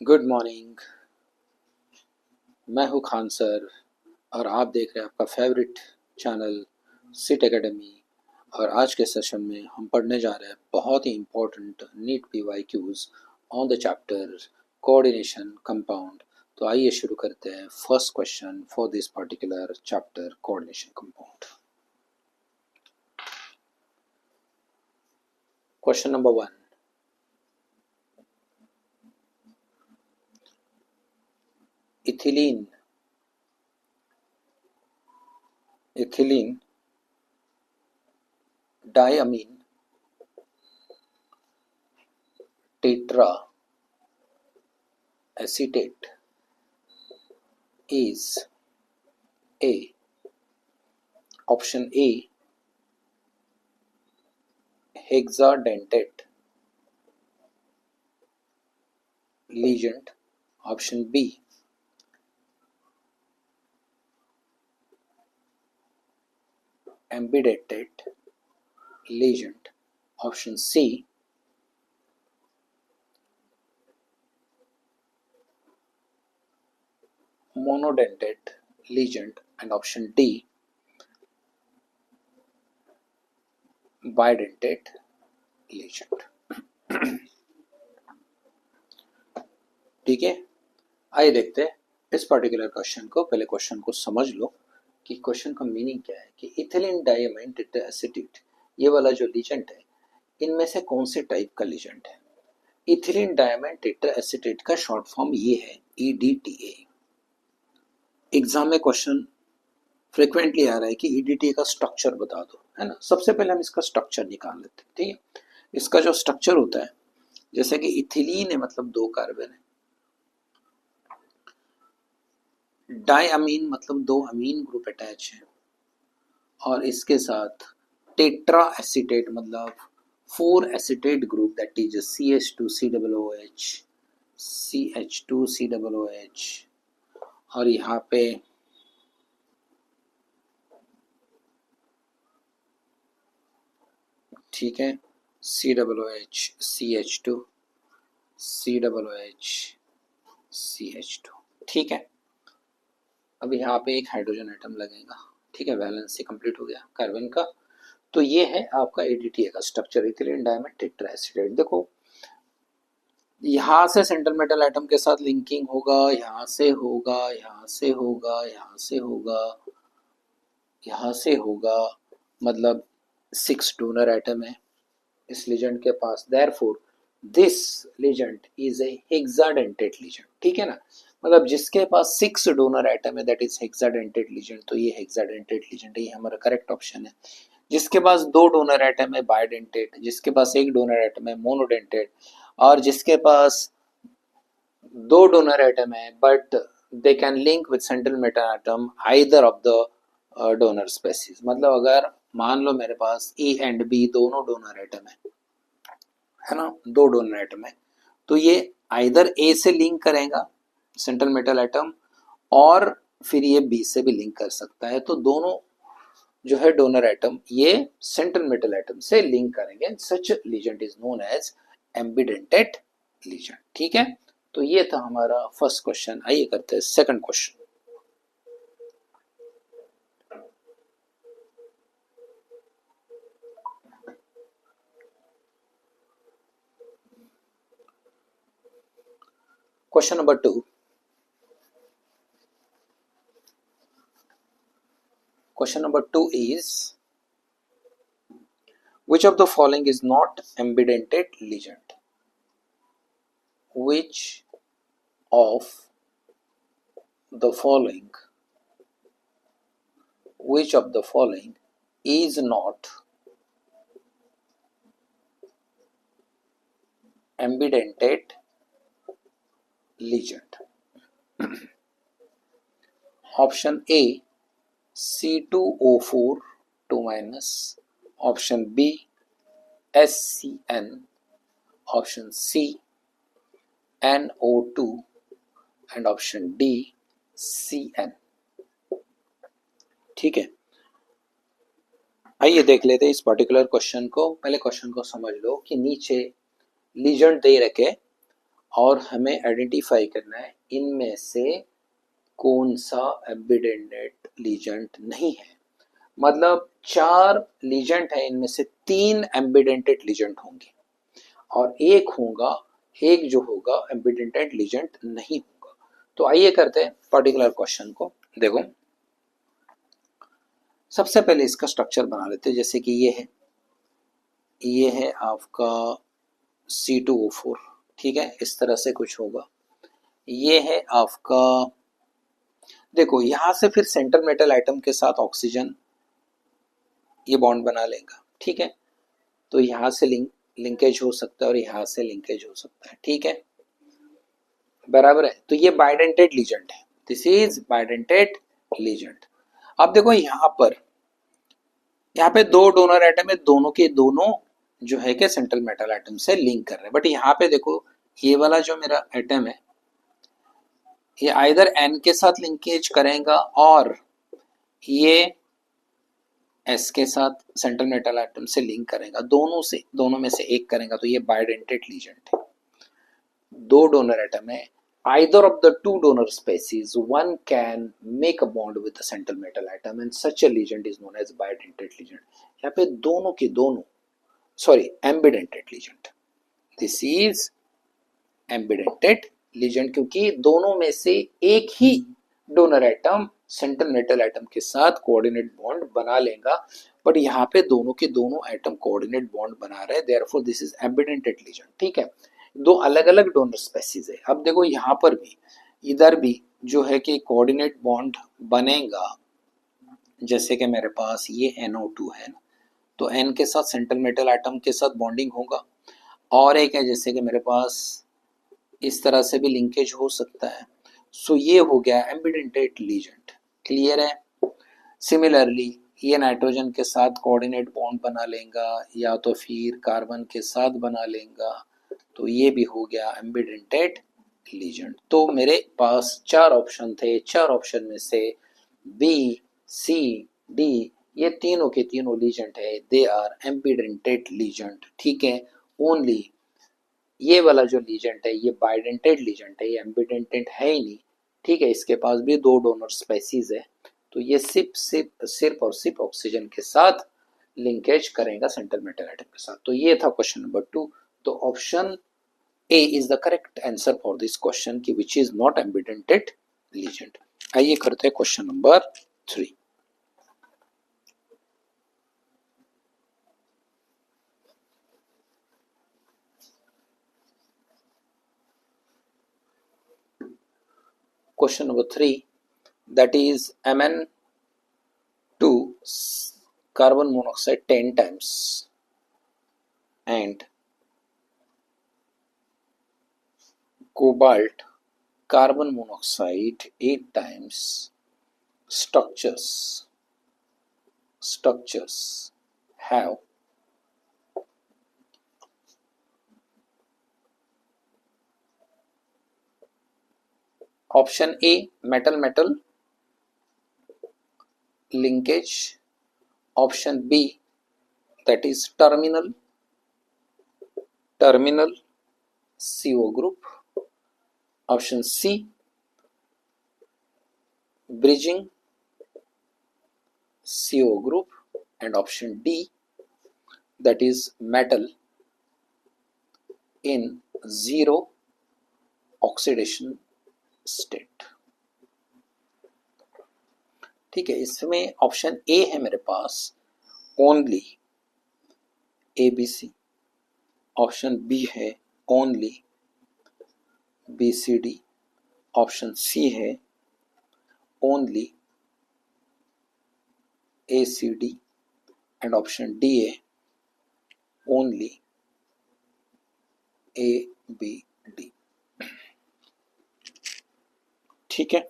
Good morning. मैं हूँ Khan sir और आप देख रहे हैं आपका फेवरेट चैनल सिट एकेडमी। और आज के सेशन में हम पढ़ने जा रहे हैं बहुत ही important NEET PYQs on the chapter coordination compound. तो आइए शुरू करते हैं first question for this particular chapter coordination compound. Question number 1, ethylene diamine tetra acetate is A, option A, hexadentate legend, option B, ambidentate legend, option C, monodentate legend, and option D, bidentate legend। ठीक है, आइए देखते हैं इस particular question को। पहले question को समझ लो कि क्वेश्चन का मीनिंग क्या है कि इथिलीन डायमीन टेट्राएसिटेट ये वाला जो लीजेंट है इनमें से कौन से टाइप का लीजेंट है। इथिलीन डायमीन टेट्राएसिटेट का शॉर्ट फॉर्म ये है EDTA। एग्जाम में क्वेश्चन फ्रिक्वेंटली आ रहा है कि EDTA का स्ट्रक्चर बता दो, है ना। सबसे पहले हम इसका स्ट्रक्चर निकाल लेते हैं। ठीक है, इसका जो स्ट्रक्चर होता है जैसे कि इथिलीन है मतलब 2 कार्बन है, डायमीन मतलब 2 अमीन ग्रुप अटैच है, और इसके साथ टेट्रा एसीटेट मतलब 4 acetate group that is CH2COOH CH2COOH, और यहाँ पे ठीक है COOH CH2 COOH CH2। ठीक है, अब यहाँ पे एक हाइड्रोजन एटम लगेगा। ठीक है, वैलेंसी कंप्लीट हो गया कार्बन का। तो ये है आपका EDTA का स्ट्रक्चर, इथिलीन डायमीन टेट्राएसिटेट। देखो यहाँ से सेंट्रल मेटल एटम के साथ लिंकिंग होगा, यहाँ से होगा, यहाँ से होगा, यहाँ से होगा, यहाँ से होगा, मतलब 6 डोनर एटम है इस लीजेंड के पास। Therefore this ligand is a hexadentate ligand. ठीक है ना, मतलब जिसके पास 6 डोनर एटम है दैट इज हेक्साडेंटेट लीजेंड। तो ये हेक्साडेंटेट लीजेंड है, ये हमारा करेक्ट ऑप्शन है। जिसके पास 2 डोनर एटम है बाइडेंटेट, जिसके पास 1 डोनर एटम है मोनोडेंटेट, और जिसके पास 2 डोनर एटम है but they can link with central metal atom either of the donor species. मतलब अगर मान लो मेरे पास A एंड B दोनों डोनर एटम है ना, 2 डोनर एटम है, तो ये आइदर A से लिंक करेगा सेंट्रल मेटल एटम, और फिर ये B से भी लिंक कर सकता है। तो दोनों जो है डोनर एटम ये सेंट्रल मेटल एटम से लिंक करेंगे। Such ligand is known as ambidentate ligand. ठीक है, तो ये था हमारा फर्स्ट क्वेश्चन। आइए करते हैं second question. Question number 2, question number 2 is which of the following is not ambidentate legend? Which of the following is not ambidentate legend? Option A C2O4 2-, option B SCN, option C NO2, and option D CN। ठीक है, आइए देख लेते हैं इस particular question को। पहले question को समझ लो कि नीचे लीजेंड दे रखे और हमें आइडेंटिफाई करना है इनमें से कौन सा एम्बिडेंटेड लीजेंट नहीं है। मतलब 4 लीजेंट है, इनमें से 3 एम्बिडेंटेड लीजेंट होंगे और एक जो होगा एम्बिडेंटेड लीजेंट नहीं होगा। तो आइए करते हैं पर्टिकुलर क्वेश्चन को। देखो सबसे पहले इसका स्ट्रक्चर बना लेते हैं। जैसे कि ये है आपका C2O4, ठीक है, इस तरह से कुछ होगा। ये है आपका, देखो यहां से फिर सेंटर मेटल आइटम के साथ ऑक्सीजन ये बॉन्ड बना लेगा, ठीक है। तो यहां से लिंकेज हो सकता है और यहां से लिंकेज हो सकता है, ठीक है, बराबर है। तो ये बाइडेंटेड लीजेंट है, दिस इज बाइडेंटेड लीजेंट। अब देखो यहाँ पे 2 डोनर एटम है, दोनों के दोनों जो है कि सेंट्रल मेटल एटम से लिंक कर रहे हैं। बट यहाँ पे देखो ये वाला जो मेरा एटम है ये आइदर N के साथ लिंकेज करेगा और ये S के साथ सेंट्रल मेटल एटम से लिंक करेगा, दोनों में से एक करेगा। तो ये बाइडेंटेड लीजेंट है। 2 डोनर एटम है, either of the 2 donor species one can make a bond with the central metal atom and such a legend is known as bidentate legend. यहाँ पे दोनों के दोनों ambidentate legend, this is ambidentate legend क्योंकि दोनों में से एक ही donor atom central metal atom के साथ कोऑर्डिनेट बॉन्ड बना लेगा। बट यहाँ पे दोनों के दोनों एटम कोऑर्डिनेट बॉन्ड बना रहे हैं, therefore this is ambidentate legend, ठीक है। 2 अलग अलग डोनर स्पेसीज है। अब देखो यहाँ पर भी इधर भी जो है कि कोऑर्डिनेट बॉन्ड बनेगा। जैसे कि मेरे पास ये NO2 है, तो N के साथ सेंट्रल मेटल एटम के साथ बॉन्डिंग होगा। और एक है जैसे कि मेरे पास इस तरह से भी लिंकेज हो सकता है। सो ये हो गया एम्बिडेंटेड लीजेंट, क्लियर है। सिमिलरली ये नाइट्रोजन के साथ कोऑर्डिनेट बॉन्ड बना लेगा या तो फिर कार्बन के साथ बना लेगा, तो ये भी हो गया एम्बिडेंटेड लीजेंट। तो मेरे पास 4 ऑप्शन थे, 4 ऑप्शन में से बी सी डी ये तीनों के तीनों लीजेंट है, दे आर एम्बिडेंटेड लीजेंट, ठीक है। ओनली ये वाला जो लीजेंट है ये बाइडेंटेड लीजेंट है, ये एम्बिडेंटेड है ही नहीं, ठीक है। इसके पास भी 2 डोनर स्पेसीज है, तो ये सिर्फ और सिर्फ ऑक्सीजन के साथ लिंकेज करेगा सेंट्रल मेटल एटम के साथ। तो ये था क्वेश्चन नंबर 2। तो option A is the correct answer for this question की which is not ambidentate ligand. आइए करते हैं question number 3। Question number 3, that is Mn2 carbon monoxide 10 times and cobalt carbon monoxide 8 times structures have option A metal linkage, option B that is terminal CO group, option C bridging CO group, and option D that is metal in zero oxidation state, ठीक है। इसमें option A है मेरे पास only ABC, option B है only BCD, option C है only ACD and option D है only ABD, ठीक है।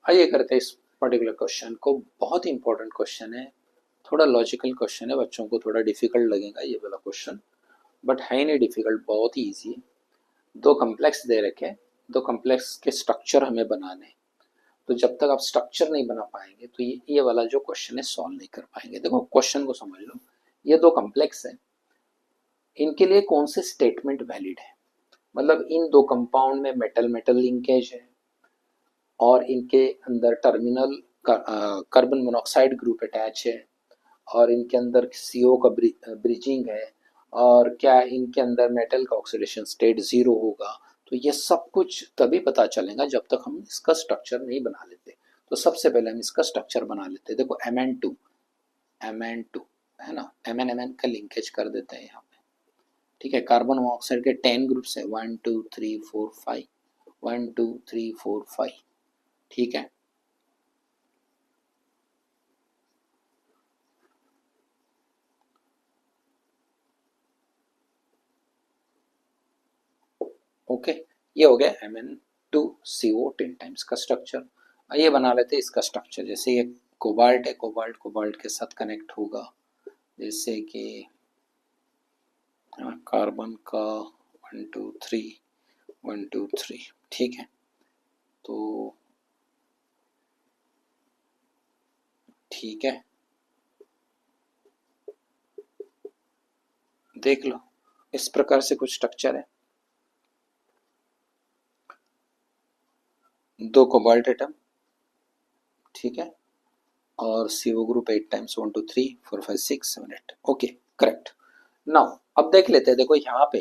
आइए करते हैं इस पर्टिकुलर क्वेश्चन को। बहुत ही इंपॉर्टेंट क्वेश्चन है, थोड़ा लॉजिकल क्वेश्चन है, बच्चों को थोड़ा डिफिकल्ट लगेगा ये वाला क्वेश्चन, बट है नहीं डिफिकल्ट, बहुत ही इजी है। 2 कॉम्प्लेक्स दे रखे, 2 कॉम्प्लेक्स के स्ट्रक्चर हमें बनाने, तो जब तक आप स्ट्रक्चर नहीं बना पाएंगे तो ये वाला जो क्वेश्चन है सॉल्व नहीं कर पाएंगे। देखो क्वेश्चन को समझ लो, ये 2 कॉम्प्लेक्स है, इनके लिए कौन से स्टेटमेंट वैलिड है। मतलब इन दो कंपाउंड में मेटल मेटल लिंकेज है और इनके अंदर terminal carbon monoxide group attach है और इनके अंदर CO का ब्रिजिंग है और क्या इनके अंदर मेटल का ऑक्सीडेशन स्टेट 0 होगा। तो ये सब कुछ तभी पता चलेगा जब तक हम इसका स्ट्रक्चर नहीं बना लेते। तो सबसे पहले हम इसका स्ट्रक्चर बना लेते हैं। देखो Mn2 है ना, Mn का लिंकेज कर देते हैं यहाँ पे। ठीक है, कार्बन मोनोऑक्साइड के 10 ग्रुप्स है, 1 2 3 4 5, 1 2 3 4 5। ठीक है, ओके, ये हो गया Mn2CO 10 टाइम्स का स्ट्रक्चर। ये बना लेते हैं इसका स्ट्रक्चर। जैसे ये कोबाल्ट है, कोबाल्ट के साथ कनेक्ट होगा, जैसे कि कार्बन का 1 2 3 1 2 3। ठीक है, तो ठीक है, देख लो इस प्रकार से कुछ स्ट्रक्चर है। दो कोबाल्ट एटम, ठीक है, और CO group 8 times 1 2 3 4 5 6 7 8। Okay, correct. Now अब देख लेते हैं। देखो यहाँ पे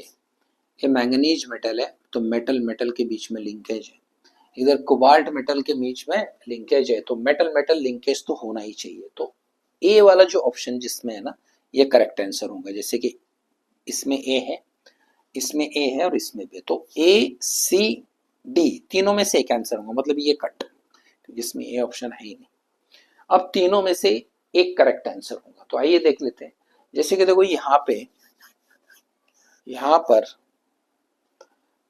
ये मैंगनीज मेटल है, तो मेटल मेटल के बीच में लिंकेज है। इधर कोबाल्ट मेटल के बीच में लिंकेज है, तो मेटल मेटल लिंकेज तो होना ही चाहिए। तो ए वाला जो ऑप्शन जिसमें है ना, ये करेक्ट आंसर होगा। जैसे कि इसमें ए है, इसमें ए है और इसमें भी। तो A C D तीनों में से एक आंसर होगा, मतलब ये कट, जिसमें ए ऑप्शन है ही नहीं। अब तीनों में से एक करेक्ट आंसर होगा। तो आइए देख लेते हैं। जैसे कि देखो यहाँ पर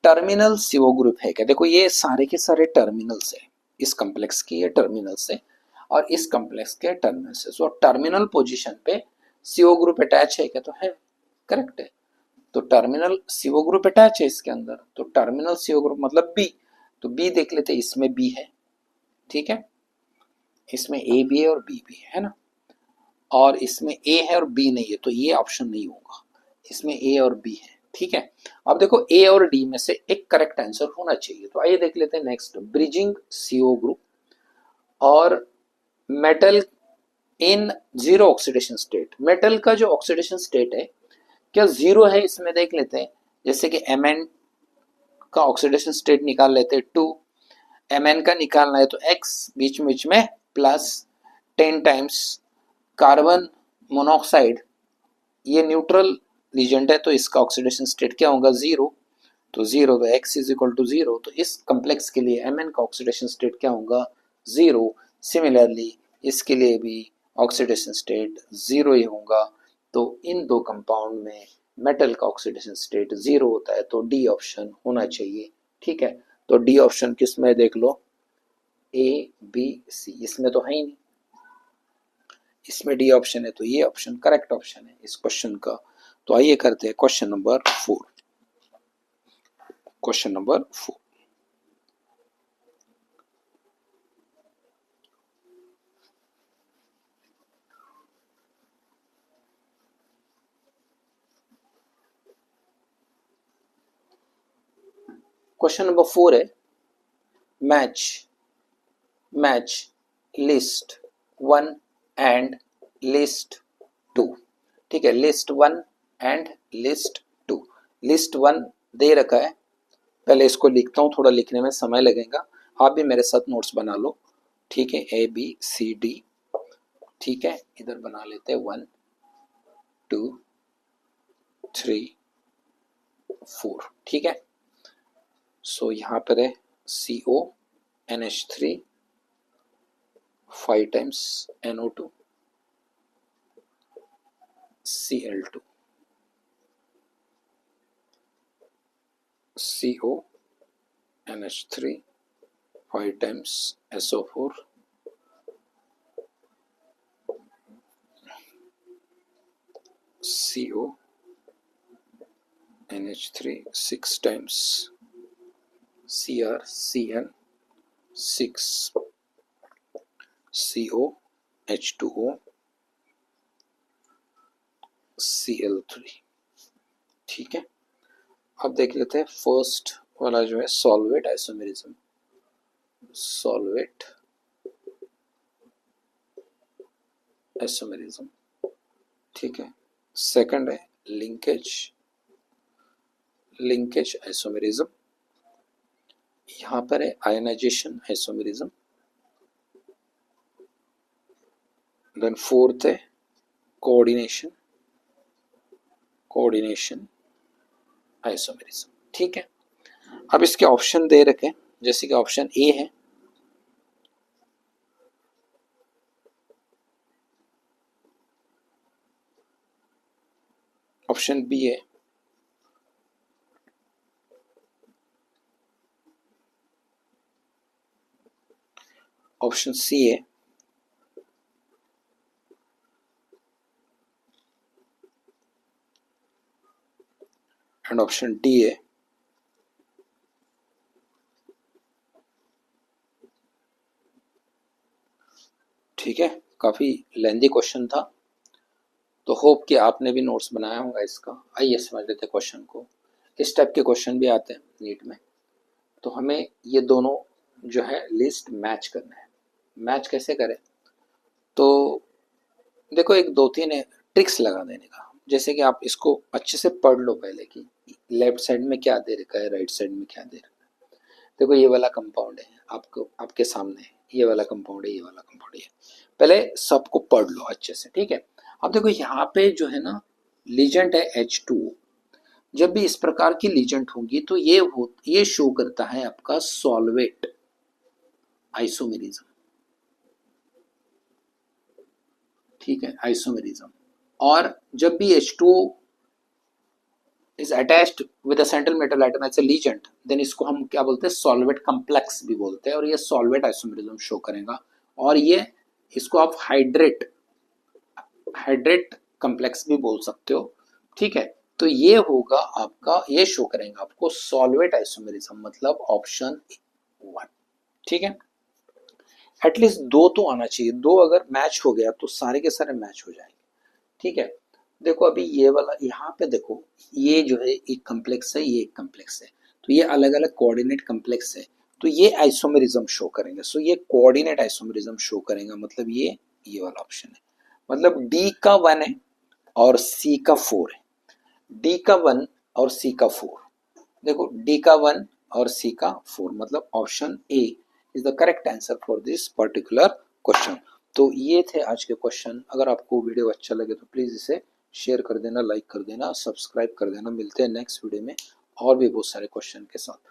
टर्मिनल CO ग्रुप है क्या? देखो ये सारे के सारे टर्मिनल्स है, इस कॉम्प्लेक्स के ये टर्मिनल्स है और इस कॉम्प्लेक्स के टर्मिनल्स है। सो टर्मिनल पोजीशन पे CO ग्रुप अटैच है क्या? तो है, करेक्ट है। तो टर्मिनल CO ग्रुप अटैच है इसके अंदर, तो टर्मिनल CO ग्रुप मतलब B। तो B देख लेते हैं, इसमें B है, ठीक है, इसमें A भी है और B भी है ना, और इसमें A है और B नहीं है, तो ये ऑप्शन नहीं होगा। इसमें A और B है, ठीक है। अब देखो A और D में से एक करेक्ट आंसर होना चाहिए। तो आइए देख लेते हैं नेक्स्ट, ब्रिजिंग CO ग्रुप और metal in zero oxidation state. Metal का जो ऑक्सीडेशन स्टेट है क्या जीरो है? इसमें देख लेते हैं। जैसे कि Mn का ऑक्सीडेशन स्टेट निकाल लेते हैं 2, Mn का निकालना है तो X बीच बीच में प्लस 10 टाइम्स कार्बन मोनोऑक्साइड, ये न्यूट्रल रीजेंट है, तो इसका ऑक्सीडेशन स्टेट क्या होगा? जीरो। तो जीरो, तो X is equal to zero. तो इस कम्प्लेक्स के लिए Mn का ऑक्सीडेशन स्टेट क्या होगा? जीरो। सिमिलरली इसके लिए भी ऑक्सीडेशन स्टेट जीरो ही होगा। तो इन दो कंपाउंड में मेटल का ऑक्सीडेशन स्टेट जीरो होता है, तो डी ऑप्शन होना चाहिए। ठीक है, तो डी ऑप्शन किसमें देख लो, A B C, इसमें तो है ही नहीं, इसमें डी ऑप्शन है, तो ये ऑप्शन करेक्ट ऑप्शन है इस क्वेश्चन का। तो आइए करते हैं question number 4। Question number 4, question number 4 है, match match list 1 and list 2। ठीक है, लिस्ट 1 एंड लिस्ट 2। लिस्ट 1 दे रखा है, पहले इसको लिखता हूँ, थोड़ा लिखने में समय लगेगा, आप भी मेरे साथ नोट्स बना लो। ठीक है, ABCD, ठीक है, इधर बना लेते हैं 1 2 3 4। ठीक है, सो यहाँ पर है CONH3 5 times NO2 Cl2 CONH3 5 times SO4 CONH3 6 times CrCN6 COH2O Cl3। ठीक है, अब देख लेते हैं फर्स्ट वाला जो है सॉल्वेट आइसोमेरिज्म, सॉल्वेट आइसोमेरिज्म, ठीक है। सेकंड है लिंकेज, लिंकेज आइसोमेरिज्म, यहाँ पर है आयनाइजेशन आइसोमेरिज्म, देन फोर्थ है कोऑर्डिनेशन, कोऑर्डिनेशन आइसोमेरिज्म, ठीक है। अब इसके ऑप्शन दे रखे हैं, जैसे कि ऑप्शन ए है, ऑप्शन बी है, ऑप्शन सी है, एंड ऑप्शन डी है। ठीक है, काफी लेंदी क्वेश्चन था, तो होप कि आपने भी नोट्स बनाया होगा इसका। आइए समझ लेते क्वेश्चन को। इस टाइप के क्वेश्चन भी आते हैं नीट में, तो हमें ये दोनों जो है लिस्ट मैच करना है। मैच कैसे करें, तो देखो एक दो तीन ट्रिक्स लगा देने का। जैसे कि आप इसको अच्छे से पढ़ लो पहले कि लेफ्ट साइड में क्या दे रखा है, राइट साइड में क्या दे रखा है। देखो ये वाला कंपाउंड है आपको, आपके सामने ये वाला कंपाउंड है, ये वाला कंपाउंड है। पहले सबको पढ़ लो अच्छे से, ठीक है। अब देखो यहाँ पे जो है ना लीजेंट है H2O। जब भी इस प्रकार की लीजेंट होंगी तो ये शो करता है आपका सॉल्वेट आइसोमेरिज्म, ठीक है, आइसोमेरिज्म। और जब भी H2O is attached with a central metal atom as a ligand, then इसको हम क्या बोलते हैं, सॉल्वेट कम्प्लेक्स भी बोलते हैं, और ये सॉल्वेट आइसोमेरिज्म शो करेगा। और ये इसको आप हाइड्रेट, हाइड्रेट कम्प्लेक्स भी बोल सकते हो, ठीक है। तो ये होगा आपका, ये शो करेंगे आपको सॉल्वेट आइसोमेरिज्म, मतलब ऑप्शन 1, ठीक है। एटलीस्ट दो तो आना चाहिए, दो अगर मैच हो गया तो सारे के सारे मैच हो जाएंगे, ठीक है। देखो अभी ये वाला यहाँ पे देखो, ये जो है एक कम्प्लेक्स है, ये एक कम्प्लेक्स है, तो ये अलग अलग कोऑर्डिनेट कम्प्लेक्स है, तो ये आइसोमेरिज्म शो करेंगे। सो ये कोऑर्डिनेट आइसोमेरिज्म शो करेगा, मतलब ये वाला ऑप्शन है। मतलब डी का 1 है और सी का 4 है, डी का 1 और सी का 4। देखो डी का 1 और सी का 4, मतलब option A is the correct answer for this particular question. तो ये थे आज के क्वेश्चन। अगर आपको वीडियो अच्छा लगे तो प्लीज इसे शेयर कर देना, लाइक कर देना, सब्सक्राइब कर देना। मिलते हैं नेक्स्ट वीडियो में और भी बहुत सारे क्वेश्चन के साथ।